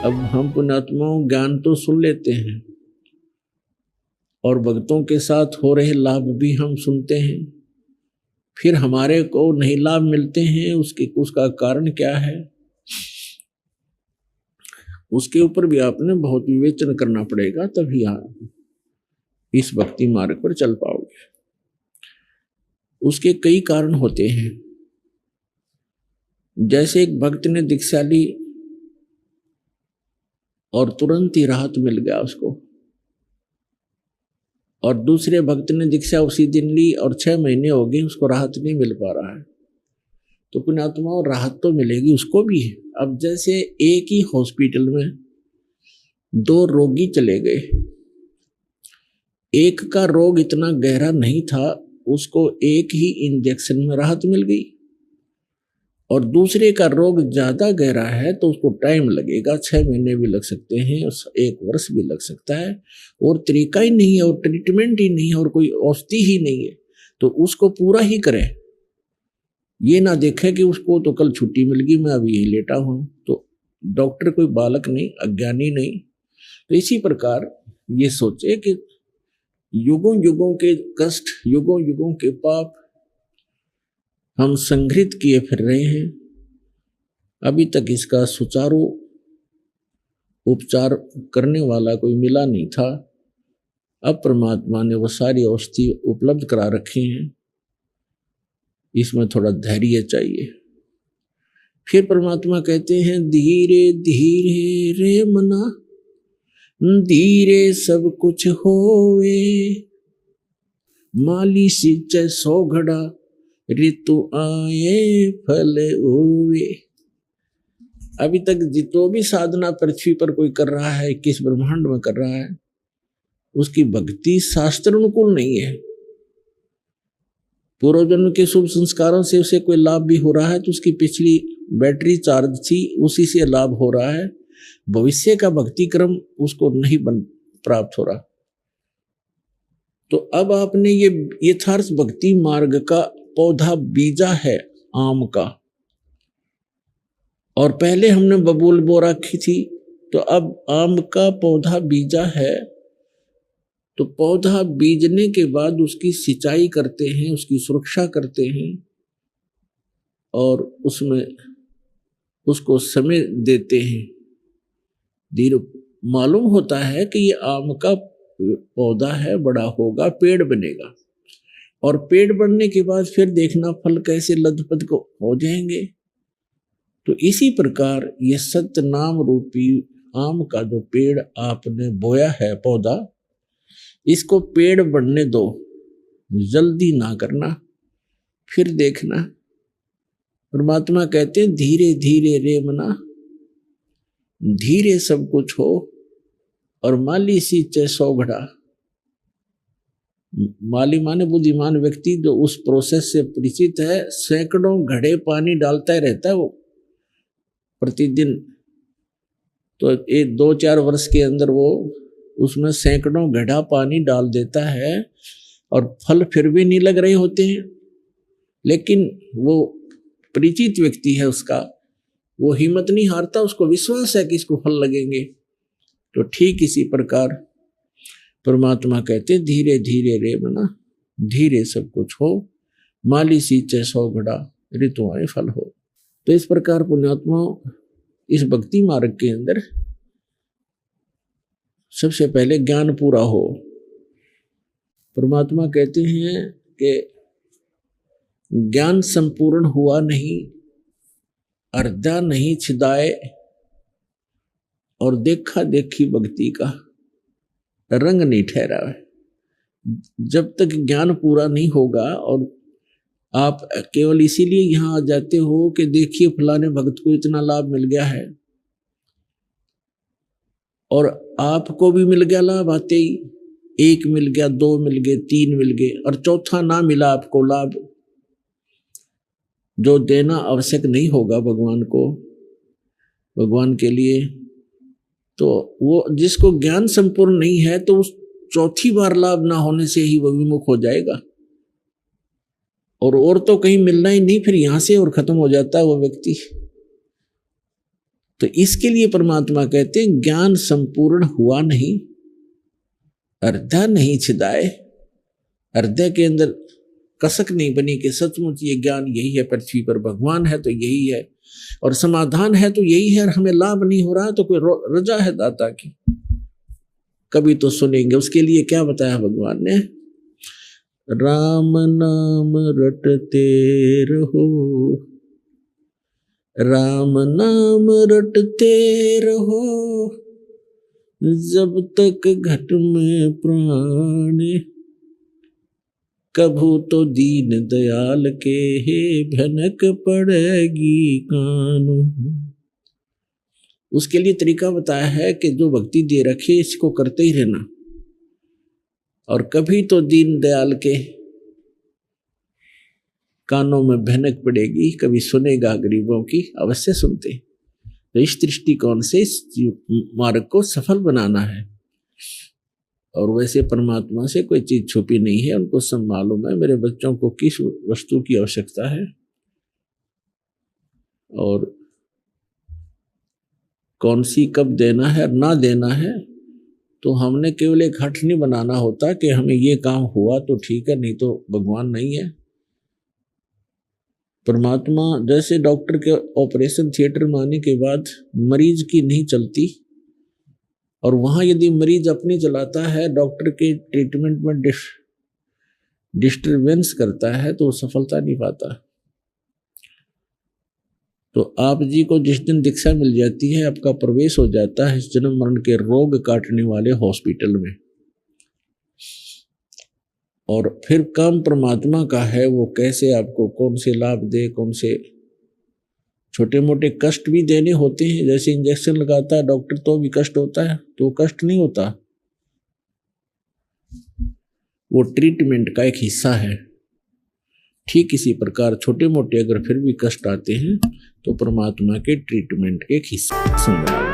अब हम पुण्यात्माओं ज्ञान तो सुन लेते हैं और भक्तों के साथ हो रहे लाभ भी हम सुनते हैं, फिर हमारे को नहीं लाभ मिलते हैं, उसका कारण क्या है, उसके ऊपर भी आपने बहुत विवेचन करना पड़ेगा, तभी आप इस भक्ति मार्ग पर चल पाओगे। उसके कई कारण होते हैं। जैसे एक भक्त ने दीक्षा ली और तुरंत ही राहत मिल गया उसको, और दूसरे भक्त ने दीक्षा उसी दिन ली और 6 महीने हो गए उसको राहत नहीं मिल पा रहा है, तो पुण्यात्मा राहत तो मिलेगी उसको भी है। अब जैसे एक ही हॉस्पिटल में 2 रोगी चले गए, एक का रोग इतना गहरा नहीं था, उसको एक ही इंजेक्शन में राहत मिल गई, और दूसरे का रोग ज्यादा गहरा है तो उसको टाइम लगेगा, 6 महीने भी लग सकते हैं, 1 वर्ष भी लग सकता है, और तरीका ही नहीं है और ट्रीटमेंट ही नहीं है और कोई औषधि ही नहीं है, तो उसको पूरा ही करें। ये ना देखे कि उसको तो कल छुट्टी मिल गई, मैं अभी यही लेटा हूं, तो डॉक्टर कोई बालक नहीं, अज्ञानी नहीं। तो इसी प्रकार ये सोचे कि युगों युगों के कष्ट, युगों युगों के पाप हम संग्रहित किए फिर रहे हैं, अभी तक इसका सुचारू उपचार करने वाला कोई मिला नहीं था। अब परमात्मा ने वो सारी औषधि उपलब्ध करा रखी हैं, इसमें थोड़ा धैर्य चाहिए। फिर परमात्मा कहते हैं धीरे धीरे रे मना, धीरे सब कुछ होवे, माली सिंचे 100 घड़ा, ऋतु आए फल होवे। अभी तक जितो भी साधना पृथ्वी पर कोई कर रहा है, किस ब्रह्मांड में कर रहा है, उसकी भक्ति शास्त्र अनुकूल नहीं है। पूर्व जन्म के शुभ संस्कारों से उसे कोई लाभ भी हो रहा है तो उसकी पिछली बैटरी चार्ज थी, उसी से लाभ हो रहा है, भविष्य का भक्ति क्रम उसको नहीं प्राप्त हो रहा। तो अब आपने ये यथार्थ भक्ति मार्ग का पौधा बीजा है आम का, और पहले हमने बबूल बो रखी थी, तो अब आम का पौधा बीजा है। तो पौधा बीजने के बाद उसकी सिंचाई करते हैं, उसकी सुरक्षा करते हैं, और उसमें उसको समय देते हैं। धीरे मालूम होता है कि ये आम का पौधा है, बड़ा होगा, पेड़ बनेगा, और पेड़ बनने के बाद फिर देखना फल कैसे लदपद को हो जाएंगे। तो इसी प्रकार ये सत्य नाम रूपी आम का जो पेड़ आपने बोया है पौधा, इसको पेड़ बनने दो, जल्दी ना करना, फिर देखना। परमात्मा कहते हैं धीरे धीरे रे मना, धीरे सब कुछ हो, और माली सींचे 100 घड़ा। माली माने बुद्धिमान व्यक्ति जो उस प्रोसेस से परिचित है, सैकड़ों घड़े पानी डालता ही रहता है वो प्रतिदिन। तो ये 2-4 वर्ष के अंदर वो उसमें सैकड़ों घड़ा पानी डाल देता है, और फल फिर भी नहीं लग रहे होते हैं, लेकिन वो परिचित व्यक्ति है उसका, वो हिम्मत नहीं हारता, उसको विश्वास है कि इसको फल लगेंगे। तो ठीक इसी प्रकार परमात्मा कहते धीरे धीरे रे मना, धीरे सब कुछ हो, माली सींचे 100 घड़ा, ऋतु आए फल हो। तो इस प्रकार पुण्यात्मा इस भक्ति मार्ग के अंदर सबसे पहले ज्ञान पूरा हो। परमात्मा कहते हैं कि ज्ञान संपूर्ण हुआ नहीं, अर्धा नहीं छिदाए, और देखा देखी भक्ति का रंग नहीं ठहरा है। जब तक ज्ञान पूरा नहीं होगा, और आप केवल इसीलिए यहां आ जाते हो कि देखिए फलाने भक्त को इतना लाभ मिल गया है, और आपको भी मिल गया लाभ आते ही, 1 मिल गया, 2 मिल गए, 3 मिल गए, और चौथा ना मिला आपको लाभ, जो देना आवश्यक नहीं होगा भगवान को, भगवान के लिए, तो वो जिसको ज्ञान संपूर्ण नहीं है, तो उस चौथी बार लाभ ना होने से ही वो विमुख हो जाएगा, और तो कहीं मिलना ही नहीं, फिर यहां से और खत्म हो जाता है वो व्यक्ति। तो इसके लिए परमात्मा कहते हैं ज्ञान संपूर्ण हुआ नहीं, हृदय नहीं छिदाए, हृदय के अंदर कसक नहीं बनी कि सचमुच ये ज्ञान यही है, पृथ्वी पर भगवान है तो यही है, और समाधान है तो यही है, और हमें लाभ नहीं हो रहा तो कोई रजा है दाता की। कभी तो सुनेंगे। उसके लिए क्या बताया भगवान ने, राम नाम रटते रहो, राम नाम रटते रहो, जब तक घट में प्राण, कभू तो दीन दयाल के हे भनक पड़ेगी कान। उसके लिए तरीका बताया है कि जो भक्ति दे रखे इसको करते ही रहना, और कभी तो दीन दयाल के कानों में भनक पड़ेगी, कभी सुनेगा गरीबों की, अवश्य सुनते। तो इस दृष्टिकोण से इस मार्ग को सफल बनाना है। और वैसे परमात्मा से कोई चीज छुपी नहीं है, उनको सब मालूम है मेरे बच्चों को किस वस्तु की आवश्यकता है और कौन सी कब देना है और ना देना है। तो हमने केवल एक हठ नहीं बनाना होता कि हमें ये काम हुआ तो ठीक है, नहीं तो भगवान नहीं है। परमात्मा जैसे डॉक्टर के ऑपरेशन थिएटर में आने के बाद मरीज की नहीं चलती, और वहां यदि मरीज अपनी चलाता है, डॉक्टर के ट्रीटमेंट में डिस्टरबेंस करता है, तो सफलता नहीं पाता। तो आप जी को जिस दिन दीक्षा मिल जाती है, आपका प्रवेश हो जाता है इस जन्म मरण के रोग काटने वाले हॉस्पिटल में, और फिर काम परमात्मा का है, वो कैसे आपको कौन से लाभ दे, कौन से छोटे मोटे कष्ट भी देने होते हैं। जैसे इंजेक्शन लगाता है डॉक्टर तो भी कष्ट होता है, तो कष्ट नहीं होता, वो ट्रीटमेंट का एक हिस्सा है। ठीक इसी प्रकार छोटे मोटे अगर फिर भी कष्ट आते हैं तो परमात्मा के ट्रीटमेंट के एक हिस्सा समझना।